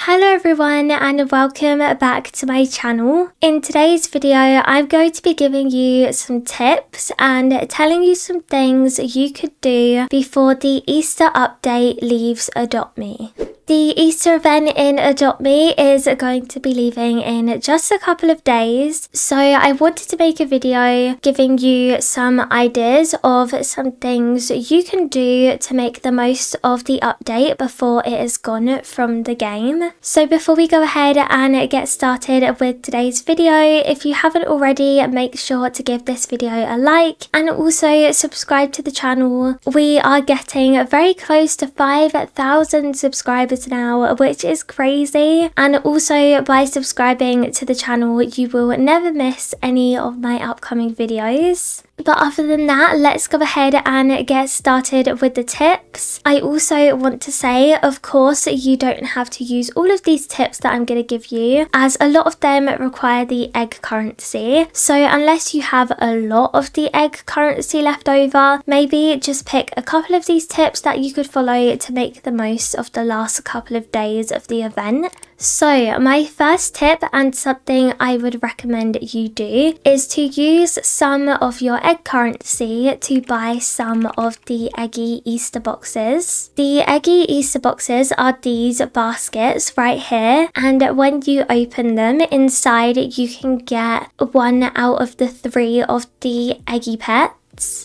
Hello everyone and welcome back to my channel. In today's video I'm going to be giving you some tips and telling you some things you could do before the Easter update leaves adoptme. The Easter event in adoptme is going to be leaving in just a couple of days, so I wanted to make a video giving you some ideas of some things you can do to make the most of the update before it is gone from the game. So before we go ahead and get started with today's video, if you haven't already, make sure to give this video a like and also subscribe to the channel. We are getting very close to 5,000 subscribers now, which is crazy, and also by subscribing to the channel you will never miss any of my upcoming videos. But other than that, let's go ahead and get started with the tips. I also want to say, of course, you don't have to use all of these tips that I'm going to give you, as a lot of them require the egg currency. So unless you have a lot of the egg currency left over, maybe just pick a couple of these tips that you could follow to make the most of the last couple of days of the event. So my first tip, and something I would recommend you do, is to use some of your egg currency to buy some of the eggy Easter boxes. The eggy Easter boxes are these baskets right here, and when you open them, inside you can get 1 out of the 3 of the eggy pets.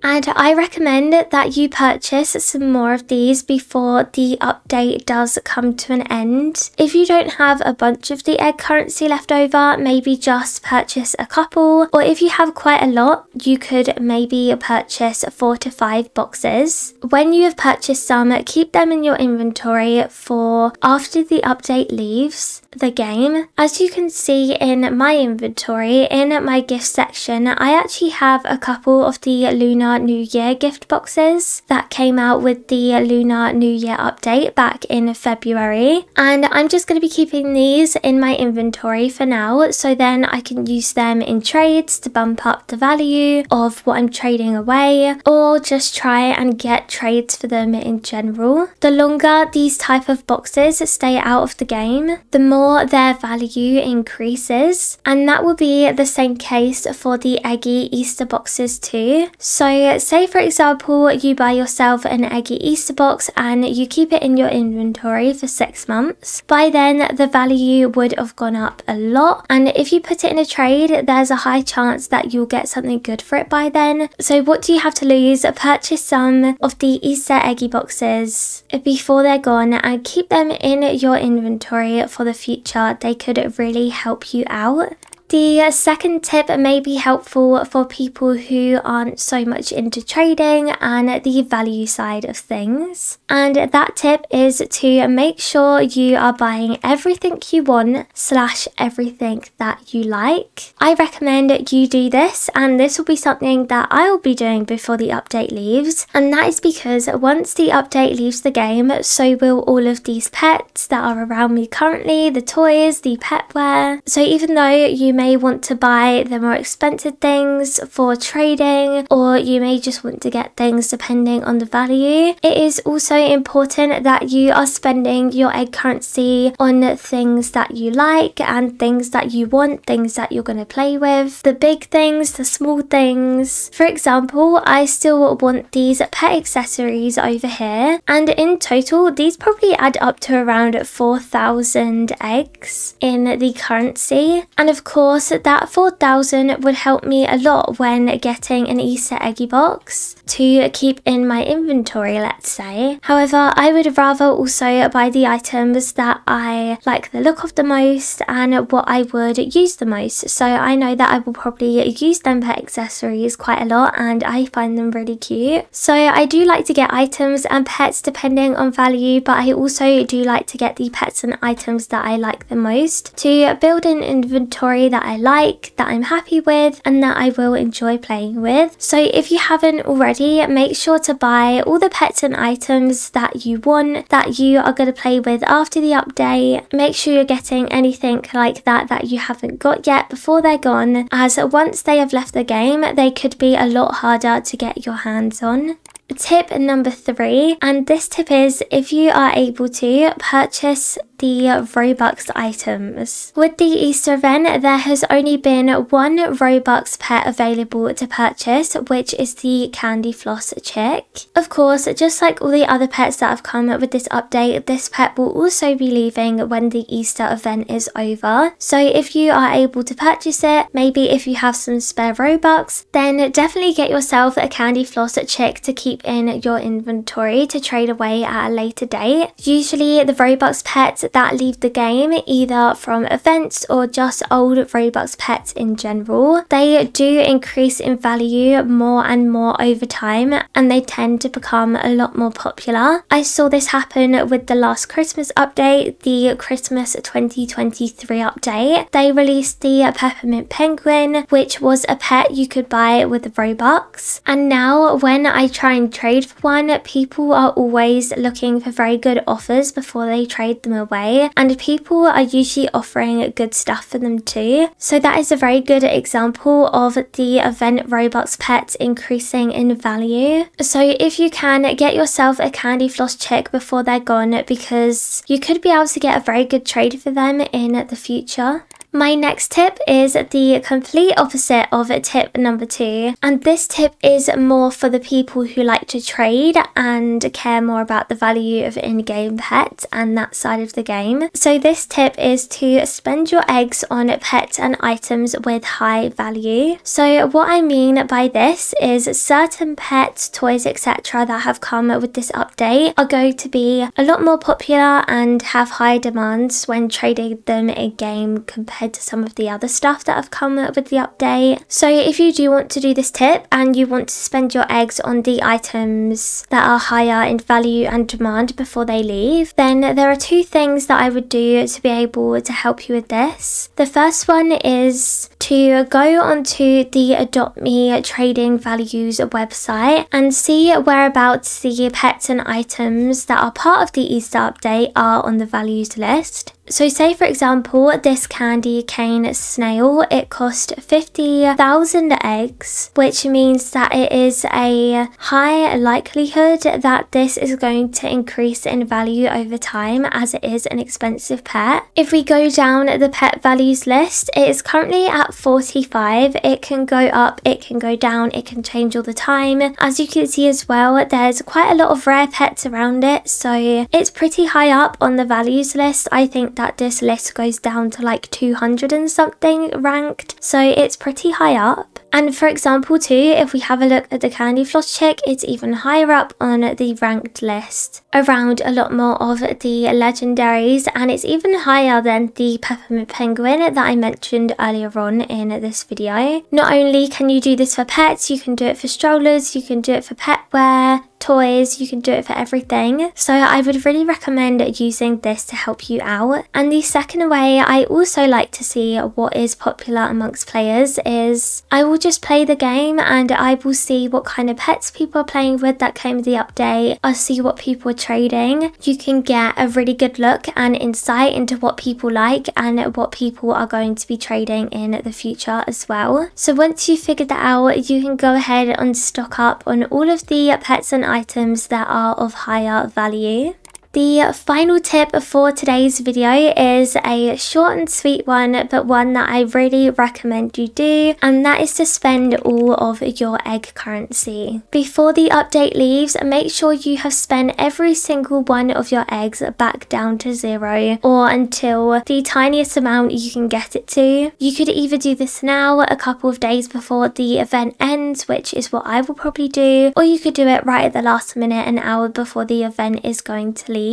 And I recommend that you purchase some more of these before the update does come to an end. If you don't have a bunch of the egg currency left over, maybe just purchase a couple, or if you have quite a lot, you could maybe purchase 4 to 5 boxes. When you have purchased some, keep them in your inventory for after the update leaves the game. As you can see in my inventory, in my gift section, I actually have a couple of the Lunar New Year gift boxes that came out with the Lunar New Year update back in February, and I'm just going to be keeping these in my inventory for now, so then I can use them in trades to bump up the value of what I'm trading away, or just try and get trades for them in general. The longer these type of boxes stay out of the game, the more their value increases, and that will be the same case for the eggy Easter boxes too. So say for example you buy yourself an eggy Easter box and you keep it in your inventory for 6 months. By then the value would have gone up a lot, and if you put it in a trade, there's a high chance that you'll get something good for it by then. So what do you have to lose? Purchase some of the Easter eggy boxes before they're gone and keep them in your inventory for the future. They could really help you out. The second tip may be helpful for people who aren't so much into trading and the value side of things. And that tip is to make sure you are buying everything you want / everything that you like. I recommend you do this, and this will be something that I will be doing before the update leaves. And that is because once the update leaves the game, so will all of these pets that are around me currently, the toys, the pet wear. So even though you may want to buy the more expensive things for trading, or you may just want to get things depending on the value, it is also important that you are spending your egg currency on things that you like and things that you want, things that you're going to play with, the big things, the small things. For example, I still want these pet accessories over here, and in total these probably add up to around 4,000 eggs in the currency, and of course that 4,000 would help me a lot when getting an Easter eggy box to keep in my inventory, let's say. However, I would rather also buy the items that I like the look of the most and what I would use the most. So I know that I will probably use them pet accessories quite a lot, and I find them really cute. So I do like to get items and pets depending on value, but I also do like to get the pets and items that I like the most to build an inventory that I like, that I'm happy with, and that I will enjoy playing with. So if you haven't already, make sure to buy all the pets and items that you want, that you are going to play with after the update. Make sure you're getting anything like that that you haven't got yet before they're gone, as once they have left the game, they could be a lot harder to get your hands on. Tip number 3, and this tip is if you are able to purchase the Robux items. With the Easter event, there has only been one Robux pet available to purchase, which is the Candy Floss chick. Of course, just like all the other pets that have come with this update, this pet will also be leaving when the Easter event is over. So if you are able to purchase it, maybe if you have some spare Robux, then definitely get yourself a Candy Floss chick to keep in your inventory to trade away at a later date. Usually the Robux pets that leave the game, either from events or just old Robux pets in general, they do increase in value more and more over time, and they tend to become a lot more popular. I saw this happen with the last Christmas update, the Christmas 2023 update. They released the Peppermint Penguin, which was a pet you could buy with Robux, and now when I try and trade for one, people are always looking for very good offers before they trade them away, and people are usually offering good stuff for them too. So that is a very good example of the event Robux pets increasing in value. So if you can, get yourself a Candy Floss chick before they're gone, because you could be able to get a very good trade for them in the future. My next tip is the complete opposite of tip number 2, and this tip is more for the people who like to trade and care more about the value of in-game pets and that side of the game. So this tip is to spend your eggs on pets and items with high value. So what I mean by this is certain pets, toys, etc. that have come with this update are going to be a lot more popular and have high demands when trading them in-game compared to some of the other stuff that have come with the update. So if you do want to do this tip and you want to spend your eggs on the items that are higher in value and demand before they leave, then there are 2 things that I would do to be able to help you with this. The first one is to go onto the adoptme trading values website and see whereabouts the pets and items that are part of the Easter update are on the values list. So say for example, this candy cane snail, it cost 50,000 eggs, which means that it is a high likelihood that this is going to increase in value over time, as it is an expensive pet. If we go down the pet values list, it is currently at 45. It can go up, it can go down, it can change all the time. As you can see as well, there's quite a lot of rare pets around it, so it's pretty high up on the values list. I think that this list goes down to like 200 and something ranked, so it's pretty high up. And for example too, if we have a look at the Candy Floss chick, it's even higher up on the ranked list, around a lot more of the legendaries, and it's even higher than the Peppermint Penguin that I mentioned earlier on in this video. Not only can you do this for pets, you can do it for strollers, you can do it for pet wear, toys, you can do it for everything. So I would really recommend using this to help you out. And the second way I also like to see what is popular amongst players is I will just play the game and I will see what kind of pets people are playing with that came with the update. I'll see what people are trading. You can get a really good look and insight into what people like and what people are going to be trading in the future as well. So once you've figured that out, you can go ahead and stock up on all of the pets and items that are of higher value. The final tip for today's video is a short and sweet one, but one that I really recommend you do, and that is to spend all of your egg currency. Before the update leaves, make sure you have spent every single one of your eggs back down to 0, or until the tiniest amount you can get it to. You could either do this now, a couple of days before the event ends, which is what I will probably do, or you could do it right at the last minute, an hour before the event is going to leave.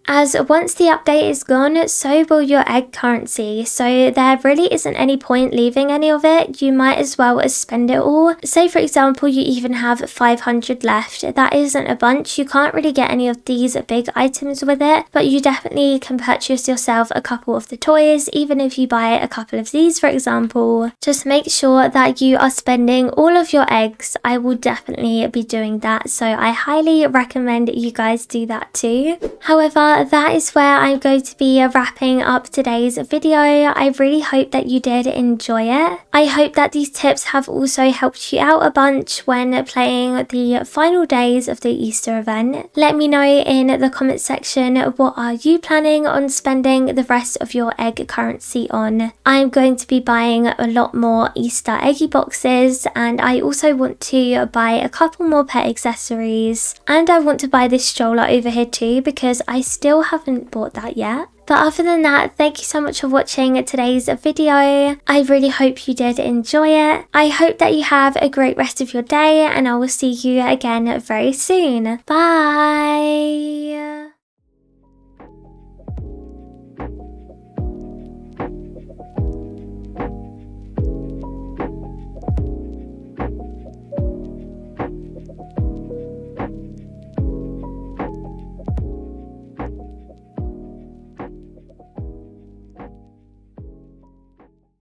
As once the update is gone, so will your egg currency, so there really isn't any point leaving any of it. You might as well spend it all. Say for example you even have 500 left, that isn't a bunch. You can't really get any of these big items with it, but you definitely can purchase yourself a couple of the toys, even if you buy a couple of these for example. Just make sure that you are spending all of your eggs. I will definitely be doing that, so I highly recommend you guys do that too. However, that is where I'm going to be wrapping up today's video. I really hope that you did enjoy it. I hope that these tips have also helped you out a bunch when playing the final days of the Easter event. Let me know in the comment section, what are you planning on spending the rest of your egg currency on? I'm going to be buying a lot more Easter eggy boxes, and I also want to buy a couple more pet accessories, and I want to buy this stroller over here too because I still haven't bought that yet. But other than that, thank you so much for watching today's video. I really hope you did enjoy it. I hope that you have a great rest of your day, and I will see you again very soon. Bye!